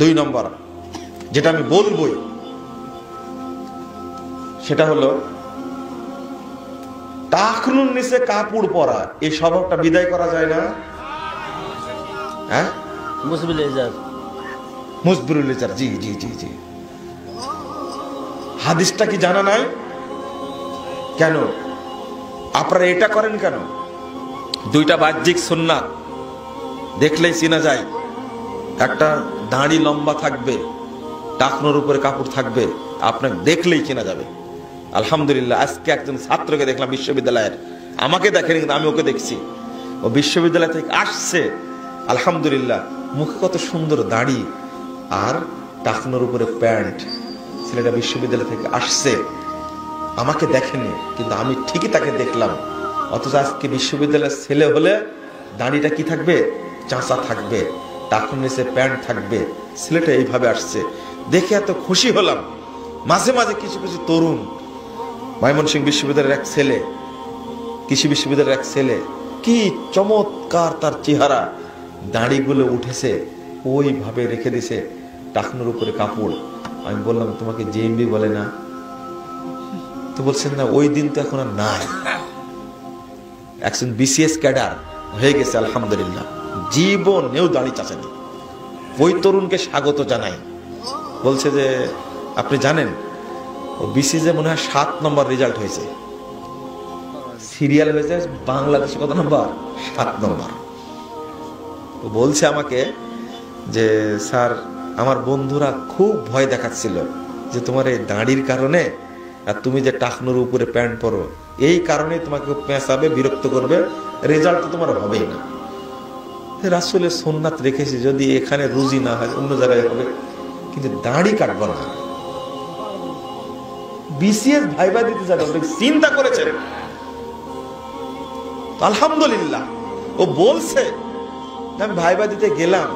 দুই নম্বর যেটা আমি বলবই সেটা হলো টাকনুর নিচে কাপড় পরা, এই স্বভাবটা বিদায় করা যায় না? হ্যাঁ, মুসবিরুল ইজার, জি জি জি জি। হাদিসটা কি জানা নাই? কেন আপনারা এটা করেন কেন? দুইটা বাহ্যিক সুন্নাত দেখলেই চেনা যায়। একটা দাড়ি লম্বা থাকবে, টাকনোর উপরে কাপড় থাকবে, আপনাকে দেখলেই চেনা যাবে। আলহামদুলিল্লাহ, আজকে একজন ছাত্রকে দেখলাম বিশ্ববিদ্যালয়ের, আমাকে দেখেনি কিন্তু আমি ওকে দেখছি, ও বিশ্ববিদ্যালয় থেকে আসছে। আলহামদুলিল্লাহ, মুখে কত সুন্দর দাড়ি আর টাকনোর উপরে প্যান্ট। ছেলেটা বিশ্ববিদ্যালয় থেকে আসছে, আমাকে দেখেনি কিন্তু আমি ঠিকই তাকে দেখলাম। অথচ আজকে বিশ্ববিদ্যালয়ের ছেলে হলে দাড়িটা কি থাকবে? চাঁচা থাকবে, টাকনোর নিচে প্যান্ট থাকবে। ছেলেটা এইভাবে আসছে, দেখে এত খুশি হলাম। মাঝে মাঝে কিছু কিছু তরুণ, ময়মনসিংহ বিশ্ববিদ্যালয়ের এক ছেলে, কৃষি বিশ্ববিদ্যালয়ের এক ছেলে, কি চমৎকার তার চেহারা, দাড়িগুলো উঠেছে, ওইভাবে রেখে দিছে, টাকনোর উপরে কাপড়। আমি বললাম, তোমাকে জেএমবি বলে না? তো বলছেন না, ওই দিন তো এখন আর নাই। একজন বিসিএস ক্যাডার হয়ে গেছে আলহামদুলিল্লাহ, জীবনেও দাড়ি চাচানি। ওই তরুণকে স্বাগত জানাই। বলছে যে আপনি জানেন ও বিসিএস মনে হয় 7 নম্বর রেজাল্ট হয়েছে, সিরিয়াল হয়েছে বাংলাদেশে কত নম্বর? 7 নম্বর। তো বলছে আমাকে যে স্যার, আমার বন্ধুরা খুব ভয় দেখাচ্ছিল যে তোমার এই দাড়ির কারণে আর তুমি যে টাকনোর উপরে প্যান্ট পরো, এই কারণে তোমাকে পেঁচাবে, বিরক্ত করবে, রেজাল্ট তো তোমার হবেই না। রাসূলের সুন্নাত রেখেছি, যদি এখানে রুজি না হয় অন্য জায়গায় হবে, কিন্তু দাড়ি কাটবো না। বিসিএস ভাইবা দিতে যাবে, চিন্তা করেছেন? আলহামদুলিল্লাহ, ও বলছে আমি ভাইবা দিতে গেলাম,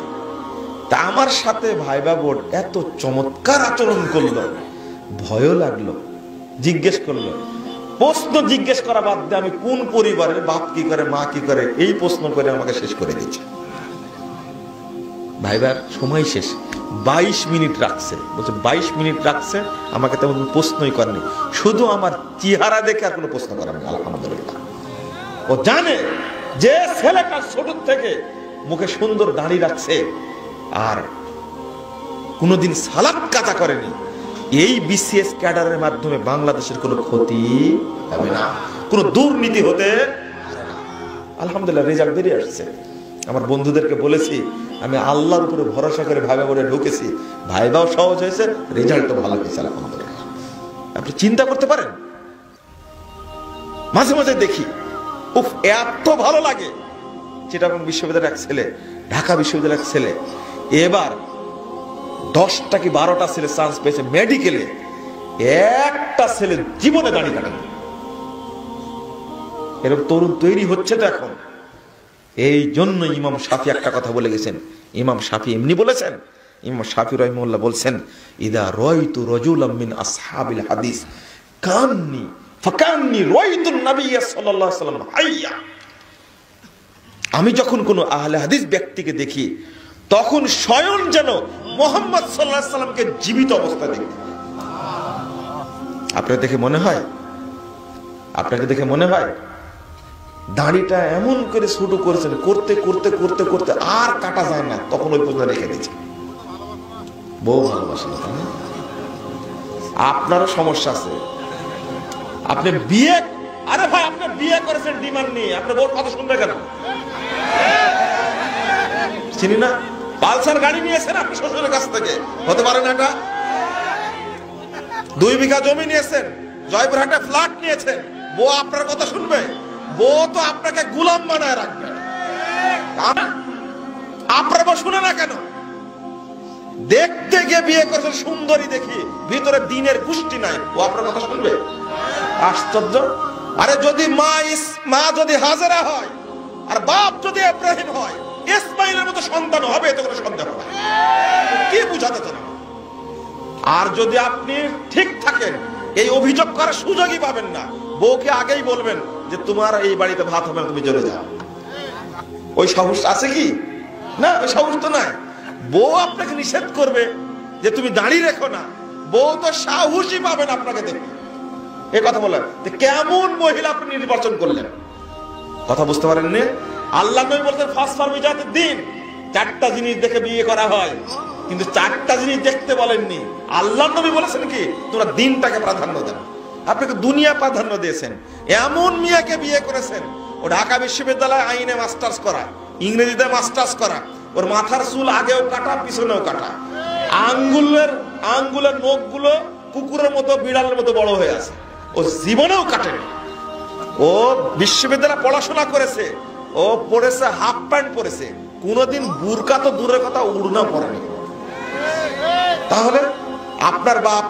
তা আমার সাথে ভাইবা বোর্ড এত চমৎকার আচরণ করলো, ভয়ও লাগলো। জিজ্ঞেস করলো, প্রশ্ন জিজ্ঞেস করা বাদ দিয়ে আমি কোন পরিবারের, বাপ কি করে, মা কি করে, এই প্রশ্ন করে আমাকে শেষ করে দিচ্ছে। ভাইবার সময় শেষ, 22 মিনিট রাখছে। বলছে 22 মিনিট রাখছে, আমাকে তেমন প্রশ্নই করেনি, শুধু আমার চেহারা দেখে আর কোনো প্রশ্ন করেন। আলহামদুলিল্লাহ, ও জানে যে ছেলেটা ছোট থেকে মুখে সুন্দর দাড়ি রাখছে আর কোনোদিন সালাত কাজা করেনি, এই বিসিএস ক্যাডারের মাধ্যমে বাংলাদেশের কোনো ক্ষতি হবে না, কোনো দুর্নীতি হতে। আলহামদুলিল্লাহ, রেজাল্ট বেরিয়ে আসছে। আমার বন্ধুদেরকে বলেছি, আমি আল্লাহর উপরে ভরসা করে ভাইবা বলে ঢুকেছি, ভাইবাও সহজ হয়েছে, রেজাল্টও ভালো হয়েছে আলহামদুলিল্লাহ। আপনি চিন্তা করতে পারেন? মাঝে মাঝে দেখি, উফ, এত ভালো লাগে। চিটাগং বিশ্ববিদ্যালয়ের এক ছেলে, ঢাকা বিশ্ববিদ্যালয়ের এক ছেলে, এবার 10টা কি 12টা ছেলে চান্স পেয়েছে মেডিকেলে, একটা ছেলে জীবনে দাঁড়িয়ে কাটেনি। এরকম তরুণ তৈরি হচ্ছে তো এখন। এই জন্য ইমাম শাফি একটা কথা বলে গেছেন। ইমাম শাফি এমনি বলেছেন, ইমাম শাফি রাহিমাহুল্লাহ বলছেন, ইদা রাআইতু রাজুলাম মিন আসহাবিল হাদিস কান্নি ফাকান্নি রাআইতুন নবী সাল্লাল্লাহু আলাইহি ওয়াসাল্লাম হাইয়া। আমি যখন কোনো আহলে হাদিস ব্যক্তিকে দেখি, তখন স্বয়ং যেন মুহাম্মদ সাল্লাল্লাহু আলাইহি ওয়াসাল্লামকে জীবিত অবস্থায় দেখি। আপনাকে দেখে মনে হয়, আপনাকে দেখে মনে হয় দাড়িটা এমন করে ছোট করেছেন, করতে করতে করতে করতে আর কাটা যায় না, তখন ওই পর্যন্ত রেখে দিচ্ছে। বউ ভালোবাসেন, আপনারও সমস্যা আছে। আপনি বিয়ে, আরে ভাই আপনি বিয়ে করেছেন ডিমান্ড নিয়ে, আপনি বউর কথা শুনবে কেন? চিনি না, পালসার গাড়ি নিয়েছেন আপনি শ্বশুরের কাছ থেকে, হতে পারে না এটা? 2 বিঘা জমি নিয়েছেন, জয়পুরহাটে ফ্ল্যাট নিয়েছেন, বউ আপনার কথা শুনবে? বউ তো আপনাকে গোলাম বানায় রাখবে। আপনার বউ শুনে না কেন? দেখতে গিয়ে বিয়ে করেছেন সুন্দরী দেখি, ভিতরে দিনের পুষ্টি নাই, ও আপনার কথা শুনবে? আশ্চর্য। আরে যদি মা যদি হাজেরা হয় আর বাপ যদি ইব্রাহিম হয়, ইসমাইলের মতো সন্তান হবে, এতে কোনো সন্দেহ নেই। কি বুঝাতে চান? আর যদি আপনি ঠিক থাকেন, এই অভিযোগ করার সুযোগই পাবেন না। বউকে আগেই বলবেন যে তোমার এই বাড়িতে ভাত হবে না, তুমি চলে যাও। ওই সাহস আছে কি? না, ওই সাহস তো নাই। বউ আপনাকে নিষেধ করবে যে তুমি দাঁড়িয়ে রেখো না, বউ তো সাহসই পাবেন আপনাকে দেখে। এই কথা বলেন, কেমন মহিলা আপনি নির্বাচন করলেন? কথা বুঝতে পারেননি? আল্লাহ নবী বলতেন ফাসফার বিজাতিদ দ্বীন, চারটা জিনিস দেখে বিয়ে করা হয়, কিন্তু চারটা জিনিস দেখতে বলেননি। আল্লাহ নবী বলেছেন কি, তোমরা দিনটাকে প্রাধান্য দেন। আপনাকে দুনিয়া প্রাধান্য দিয়েছেন, এমন মেয়েকে বিয়ে করেছেন ও ঢাকা বিশ্ববিদ্যালয়ে আইনে মাস্টার্স করা, ইংরেজিতে মাস্টার্স করা, ওর মাথার চুল আগেও কাটা পিছনেও কাটা, আঙ্গুলের নখগুলো কুকুরের মতো বিড়ালের মতো বড় হয়ে আছে, ও জীবনেও কাটেনি। ও বিশ্ববিদ্যালয়ে পড়াশোনা করেছে, ও পড়েছে হাফ প্যান্ট পরেছে, কোনোদিন বুরকা তো দূরের কথা উড়না পরেনি। তাহলে আপনার বাপ,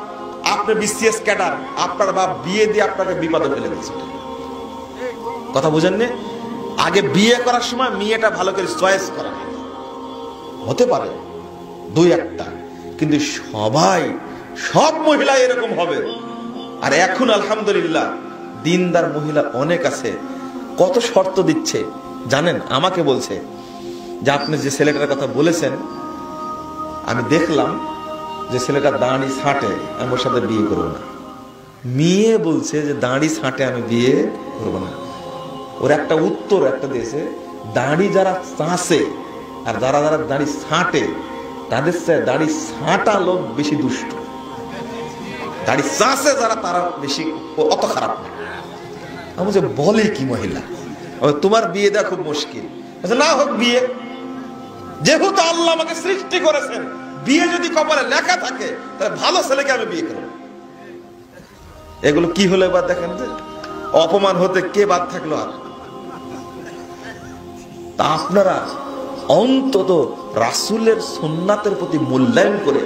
আপনি বিসিএস ক্যাডার, আপনার বাপ বিয়ে দিয়ে আপনাকে বিপদে ফেলে দিয়েছে। কথা বুঝেননি? আগে বিয়ে করার সময় মেয়েটা ভালো করে চয়েস করা হতে পারে দুই একটা, কিন্তু সব মহিলা এরকম হবে? আর এখন আলহামদুলিল্লাহ দিনদার মহিলা অনেক আছে। কত শর্ত দিচ্ছে জানেন? আমাকে বলছে যে আপনি যে ছেলেটার কথা বলেছেন, আমি দেখলাম যে ছেলেটা দাঁড়ি ছাঁটে, আমি ওর সাথে বিয়ে করবো না। মেয়ে বলছে যে দাঁড়ি ছাঁটে আমি বিয়ে করবো না। ওর একটা উত্তর একটা দিয়েছে, দাঁড়ি যারা চাঁচে আর যারা দাঁড়ি ছাঁটে, তাদের চেয়ে দাঁড়ি ছাঁটা লোক বেশি দুষ্ট। দাঁড়ি চাঁচে যারা, তারা বেশি অত খারাপ না। আমি যে বলে কি মহিলা, তোমার বিয়ে দেওয়া খুব মুশকিল। না হোক বিয়ে, যেহেতু আল্লাহ আমাকে সৃষ্টি করেছেন, বিয়ে যদি কপালে লেখা থাকে তাহলে ভালো ছেলেকে আমি বিয়ে করব। এগুলো কি হলো এবার দেখেন, যে অপমান হতে কে বাদ থাকলো? আর তা আপনারা অন্তত রাসূলের সুন্নাতের প্রতি মূল্যায়ন করে,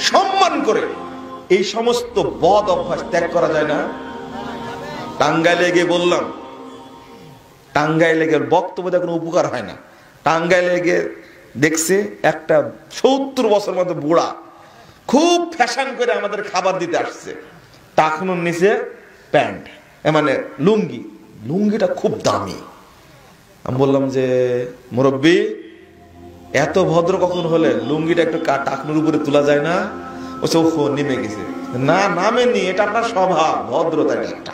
সম্মান করে এই সমস্ত বদ অভ্যাস ত্যাগ করা যায় না? টাঙ্গাইলে গিয়ে বললাম, টাঙ্গাইলে গিয়ে বক্তব্য কোনো উপকার হয় না। টাঙ্গাইলে গিয়ে দেখছে একটা 70 বছর মতো বুড়া খুব ফ্যাশন করে আমাদের খাবার দিতে আসছে, টাকনুর নিচে প্যান্ট, মানে লুঙ্গিটা খুব দামি। আমি বললাম যে মুরব্বী, এত ভদ্র কখন হলে? লুঙ্গিটা একটু টাকনুর উপরে তোলা যায় না? ও নেমে গেছে। না, নামেনি, এটা আপনার স্বভাব, ভদ্রতা একটা।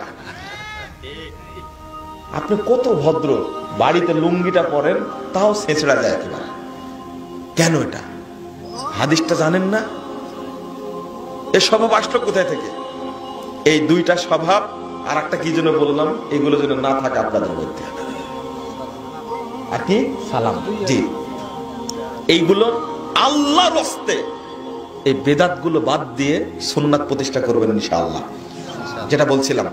আপনি কত ভদ্র, বাড়িতে লুঙ্গিটা পরেন তাও ছেঁচড়া যায় একেবারে। কেন? এটা হাদিসটা জানেন না? এ স্বভাব আসলো কোথায় থেকে? এই দুইটা স্বভাব, আর একটা কি জন্য বললাম, এগুলো যেন না থাকে আপনাদের মধ্যে। আর কি সালাম, জি, এইগুলো আল্লাহর হস্তে, এই বেদাত গুলো বাদ দিয়ে সুন্নাত প্রতিষ্ঠা করবেন ইনশাআল্লাহ, যেটা বলছিলাম।